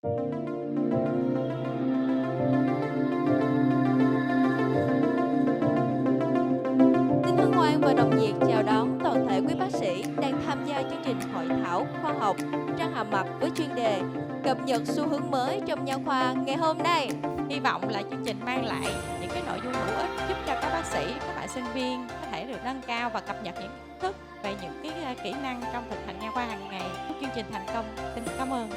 Xin hân hoan và nồng nhiệt chào đón toàn thể quý bác sĩ đang tham gia chương trình hội thảo khoa học răng hàm mặt với chuyên đề cập nhật xu hướng mới trong nha khoa ngày hôm nay. Hy vọng là chương trình mang lại những cái nội dung hữu ích giúp cho các bác sĩ, các bạn sinh viên có thể được nâng cao và cập nhật những kiến thức về những cái kỹ năng trong thực hành nha khoa hàng ngày. Chúc chương trình thành công. Xin cảm ơn.